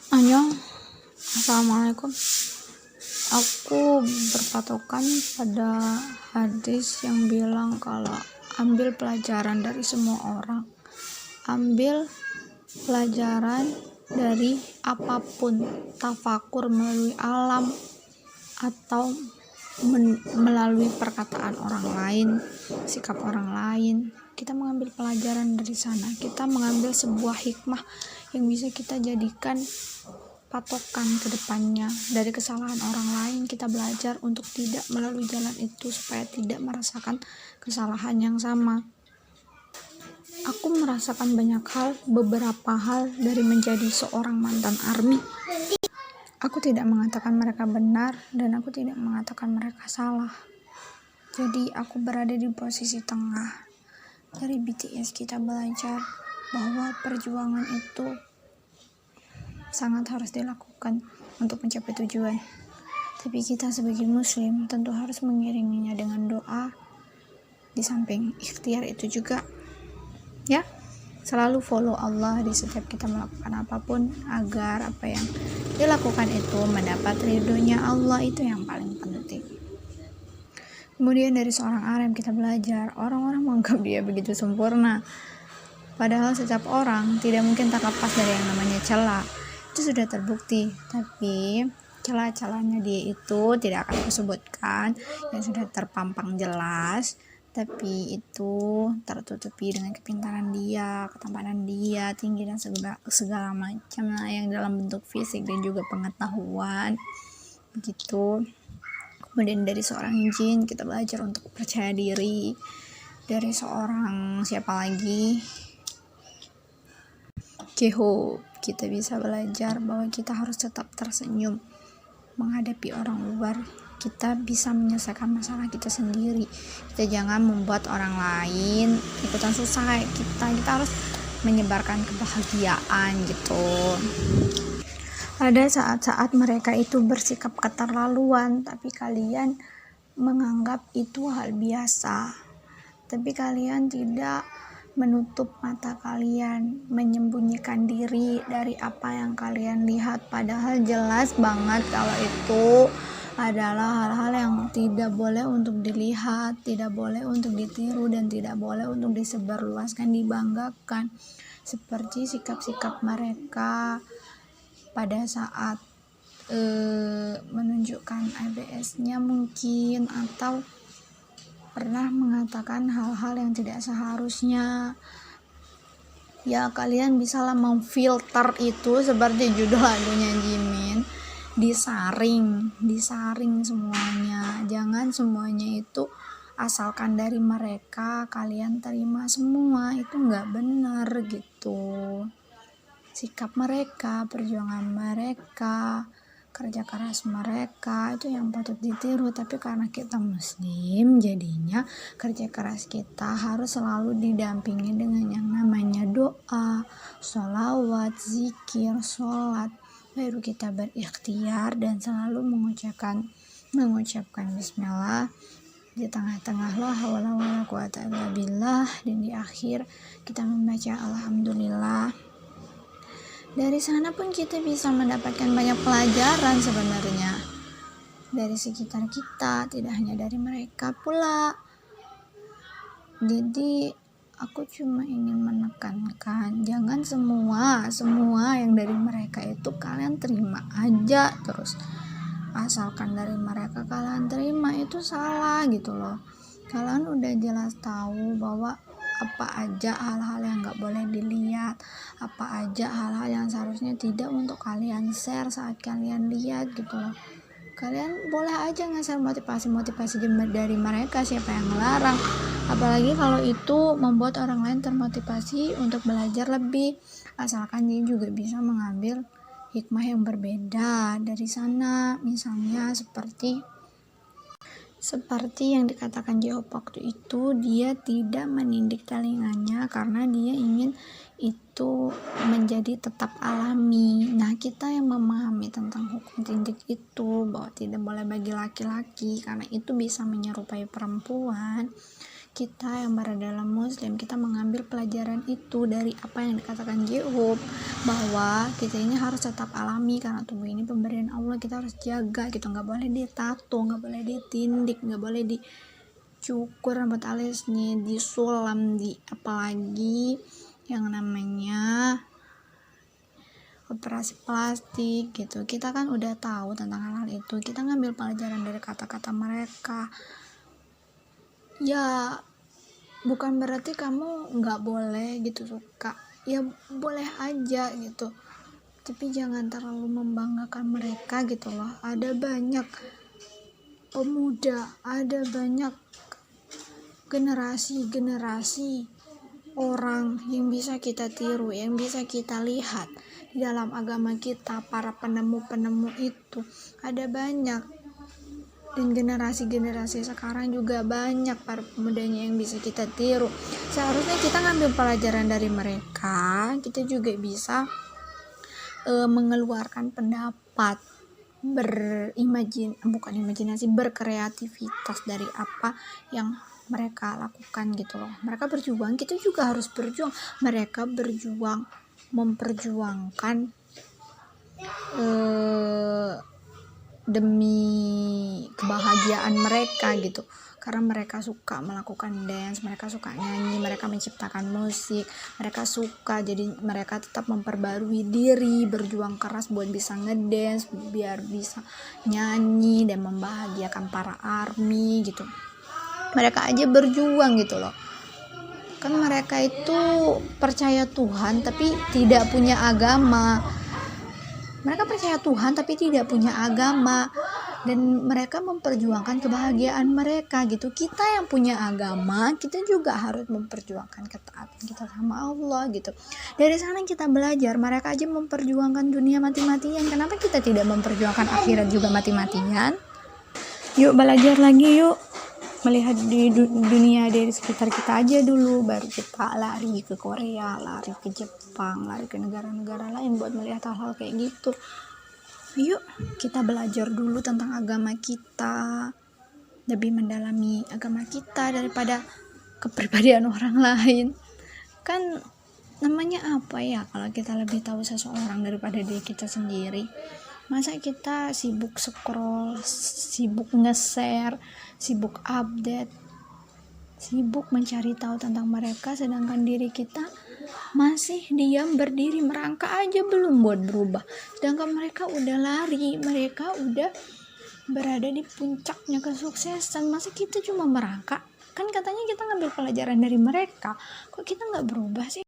Annyeong, assalamualaikum. Aku berpatokan pada hadis yang bilang kalau ambil pelajaran dari semua orang, ambil pelajaran dari apapun, tafakur melalui alam atau melalui perkataan orang lain, sikap orang lain. Kita mengambil pelajaran dari sana, kita mengambil sebuah hikmah yang bisa kita jadikan patokan ke depannya. Dari kesalahan orang lain kita belajar untuk tidak melalui jalan itu supaya tidak merasakan kesalahan yang sama. Aku merasakan banyak hal, beberapa hal dari menjadi seorang mantan army. Aku tidak mengatakan mereka benar dan aku tidak mengatakan mereka salah. Jadi aku berada di posisi tengah. Dari BTS kita belajar bahwa perjuangan itu sangat harus dilakukan untuk mencapai tujuan. Tapi kita sebagai muslim tentu harus mengiringinya dengan doa. Di samping ikhtiar itu juga, ya, selalu follow Allah di setiap kita melakukan apapun agar apa yang dilakukan itu mendapat ridhonya Allah, itu yang paling penting. Kemudian dari seorang alim kita belajar, orang-orang menganggap dia begitu sempurna, padahal setiap orang tidak mungkin terlepas dari yang namanya celah. Itu sudah terbukti, tapi celah-celahnya dia itu tidak akan disebutkan, yang sudah terpampang jelas, tapi itu tertutupi dengan kepintaran dia, ketampanan dia, tinggi dan segala macam yang dalam bentuk fisik dan juga pengetahuan begitu. Kemudian dari seorang jin kita belajar untuk percaya diri. Dari seorang siapa lagi, Jeho, kita bisa belajar bahwa kita harus tetap tersenyum menghadapi orang luar. Kita bisa menyelesaikan masalah kita sendiri. Kita jangan membuat orang lain ikutan susah. Kita harus menyebarkan kebahagiaan gitu. Ada saat-saat mereka itu bersikap keterlaluan, tapi kalian menganggap itu hal biasa. Tapi kalian tidak menutup mata kalian, menyembunyikan diri dari apa yang kalian lihat, padahal jelas banget kalau itu adalah hal-hal yang tidak boleh untuk dilihat, tidak boleh untuk ditiru, dan tidak boleh untuk disebarluaskan, dibanggakan. Seperti sikap-sikap mereka pada saat menunjukkan ABS-nya mungkin, atau pernah mengatakan hal-hal yang tidak seharusnya. Ya, kalian bisalah memfilter itu seperti judul lagunya Jimin, disaring semuanya. Jangan semuanya itu asalkan dari mereka kalian terima semua, itu nggak benar gitu. Sikap mereka, perjuangan mereka, kerja keras mereka itu yang patut ditiru. Tapi karena kita muslim, jadinya kerja keras kita harus selalu didampingi dengan yang namanya doa, sholawat, zikir, sholat. Baru kita berikhtiar dan selalu mengucapkan bismillah di tengah-tengah la haula wala quwata illa billah, dan di akhir kita membaca alhamdulillah. Dari sana pun kita bisa mendapatkan banyak pelajaran sebenarnya dari sekitar kita, tidak hanya dari mereka pula. Jadi aku cuma ingin menekankan, jangan semua yang dari mereka itu kalian terima aja terus. Asalkan dari mereka kalian terima, itu salah gitu loh. Kalian udah jelas tahu bahwa apa aja hal-hal yang gak boleh dilihat, apa aja hal-hal yang seharusnya tidak untuk kalian share saat kalian lihat gitu loh. Kalian boleh aja nge-share motivasi dari mereka, siapa yang melarang. Apalagi kalau itu membuat orang lain termotivasi untuk belajar lebih, asalkan dia juga bisa mengambil hikmah yang berbeda dari sana. Misalnya seperti yang dikatakan Jeho waktu itu, dia tidak menindik telinganya karena dia ingin itu menjadi tetap alami. Nah, kita yang memahami tentang hukum tindik itu, bahwa tidak boleh bagi laki-laki karena itu bisa menyerupai perempuan, kita yang berada dalam muslim, kita mengambil pelajaran itu dari apa yang dikatakan J-Hope, bahwa kita ini harus tetap alami karena tubuh ini pemberian Allah, kita harus jaga gitu, nggak boleh ditato, nggak boleh ditindik, nggak boleh dicukur rambut alisnya, disulam, apalagi yang namanya operasi plastik gitu. Kita kan udah tahu tentang hal itu, kita ngambil pelajaran dari kata-kata mereka. Ya bukan berarti kamu nggak boleh gitu suka, ya boleh aja gitu, tapi jangan terlalu membanggakan mereka gitu loh. Ada banyak pemuda, ada banyak generasi orang yang bisa kita tiru, yang bisa kita lihat di dalam agama kita. Para penemu-penemu itu ada banyak, dan generasi sekarang juga banyak para pemudanya yang bisa kita tiru. Seharusnya kita ngambil pelajaran dari mereka, kita juga bisa mengeluarkan pendapat, berkreativitas dari apa yang mereka lakukan gitu loh. Mereka berjuang, kita juga harus berjuang. Mereka berjuang memperjuangkan demi kebahagiaan mereka gitu, karena mereka suka melakukan dance, mereka suka nyanyi, mereka menciptakan musik, mereka suka, jadi mereka tetap memperbarui diri, berjuang keras buat bisa ngedance, biar bisa nyanyi dan membahagiakan para ARMY gitu. Mereka aja berjuang gitu loh. Kan mereka itu percaya Tuhan tapi tidak punya agama. Mereka percaya Tuhan tapi tidak punya agama, dan mereka memperjuangkan kebahagiaan mereka gitu. Kita yang punya agama, kita juga harus memperjuangkan ketaatan kita sama Allah gitu. Dari sana kita belajar, mereka aja memperjuangkan dunia mati-matian, kenapa kita tidak memperjuangkan akhirat juga mati-matian? Yuk belajar lagi, yuk melihat di dunia dari sekitar kita aja dulu, baru kita lari ke Korea, lari ke Jepang, lari ke negara-negara lain buat melihat hal-hal kayak gitu. Yuk kita belajar dulu tentang agama kita, lebih mendalami agama kita daripada kepribadian orang lain. Kan namanya apa ya kalau kita lebih tahu seseorang daripada diri kita sendiri? Masa kita sibuk scroll, sibuk nge-share, sibuk update, sibuk mencari tahu tentang mereka, sedangkan diri kita masih diam berdiri, merangkak aja belum buat berubah. Sedangkan mereka udah lari, mereka udah berada di puncaknya kesuksesan. Masa kita cuma merangkak? Kan katanya kita ngambil pelajaran dari mereka, kok kita nggak berubah sih?